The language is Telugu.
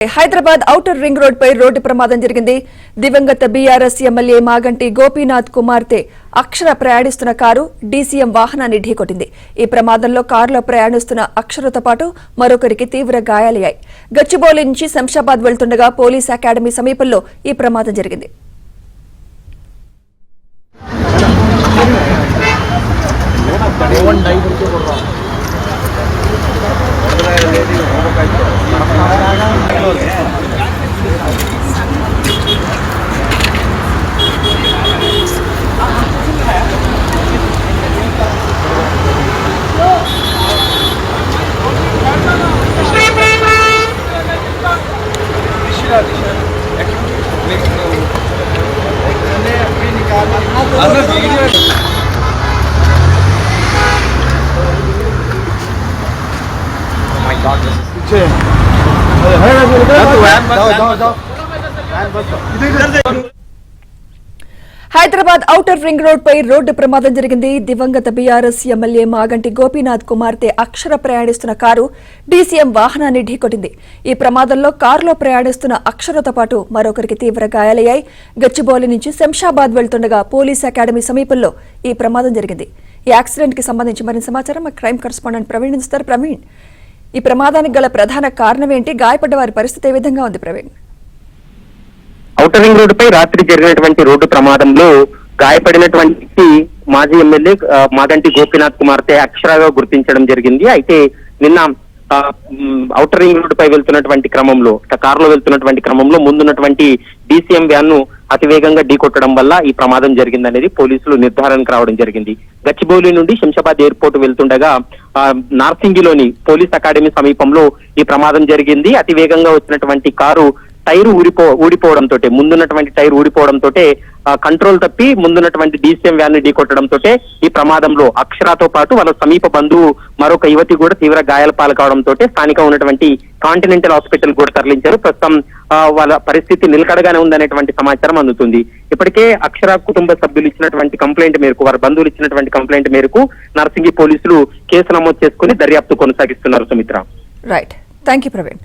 హైదరాబాద్ ఔటర్ రింగ్ రోడ్ పై రోడ్డు ప్రమాదం జరిగింది. దివంగత బీఆర్ఎస్ ఎమ్మెల్యే మాగంటి గోపీనాథ్ కుమార్తె అక్షర ప్రయాణిస్తున్న కారు డీసీఎం వాహనాన్ని ఢీకొట్టింది. ఈ ప్రమాదంలో కారులో ప్రయాణిస్తున్న అక్షరతో పాటు మరొకరికి తీవ్ర గాయాలయ్యాయి. గచ్చిబౌలి నుంచి శంషాబాద్ వెళ్తుండగా పోలీస్ అకాడమీ సమీపంలో ఈ ప్రమాదం జరిగింది. హైదరాబాద్ ఔటర్ రింగ్ రోడ్ పై రోడ్డు ప్రమాదం జరిగింది. దివంగత బీఆర్ఎస్ ఎమ్మెల్యే మాగంటి గోపీనాథ్ కుమార్తె అక్షర ప్రయాణిస్తున్న కారు డీసీఎం వాహనాన్ని ఢీకొట్టింది. ఈ ప్రమాదంలో కారులో ప్రయాణిస్తున్న అక్షరతో పాటు మరొకరికి తీవ్ర గాయాలయ్యాయి. గచ్చిబౌలి నుంచి శంషాబాద్ వెళ్తుండగా పోలీస్ అకాడమీ సమీపంలో ఈ ప్రమాదం జరిగింది. ఈ యాక్సిడెంట్ కి సంబంధించి మరింత సమాచారం మా క్రైమ్ కరెస్పాండెంట్ ప్రవీణ్ ఇస్తారు. ప్రవీణ్, ఈ ప్రమాదానికి గల ప్రధాన కారణం ఏంటి? గాయపడ్డ వారి పరిస్థితి ఏ విధంగా ఉంది? ప్రవీణ్, ఔటర్ రింగ్ రోడ్డుపై రాత్రి జరిగినటువంటి రోడ్డు ప్రమాదంలో గాయపడినటువంటి మాజీ ఎమ్మెల్యే మాగంటి గోపీనాథ్ కుమార్తె అక్షరాగా గుర్తించడం జరిగింది. అయితే నిన్న ఔటర్ రింగ్ రోడ్డుపై వెళ్తున్నటువంటి క్రమంలో, కారులో వెళ్తున్నటువంటి క్రమంలో ముందున్నటువంటి డీసీఎం వ్యాన్ ను అతివేగంగా ఢీకొట్టడం వల్ల ఈ ప్రమాదం జరిగిందనేది పోలీసులు నిర్ధారణకు రావడం జరిగింది. గచ్చిబౌలి నుండి శంషాబాద్ ఎయిర్పోర్ట్ వెళ్తుండగా నార్సింగిలోని పోలీస్ అకాడమీ సమీపంలో ఈ ప్రమాదం జరిగింది. అతివేగంగా వచ్చినటువంటి కారు టైరు ఊడిపోవడంతో, ముందున్నటువంటి టైర్ ఊడిపోవడంతో కంట్రోల్ తప్పి ముందున్నటువంటి డీసీఎం వ్యాన్ ని ఢీకొట్టడంతో ఈ ప్రమాదంలో అక్షరాతో పాటు వాళ్ళ సమీప బంధువు మరొక యువతి కూడా తీవ్ర గాయాల పాలు కావడంతో స్థానిక ఉన్నటువంటి కాంటినెంటల్ హాస్పిటల్ కూడా తరలించారు. ప్రస్తుతం వాళ్ళ పరిస్థితి నిలకడగానే ఉందనేటువంటి సమాచారం అందుతుంది. ఇప్పటికే అక్షర కుటుంబ సభ్యులు ఇచ్చినటువంటి కంప్లైంట్ మేరకు, వారి బంధువులు ఇచ్చినటువంటి కంప్లైంట్ మేరకు నార్సింగి పోలీసులు కేసు నమోదు చేసుకుని దర్యాప్తు కొనసాగిస్తున్నారు. Sumitra, right, thank you Praveen.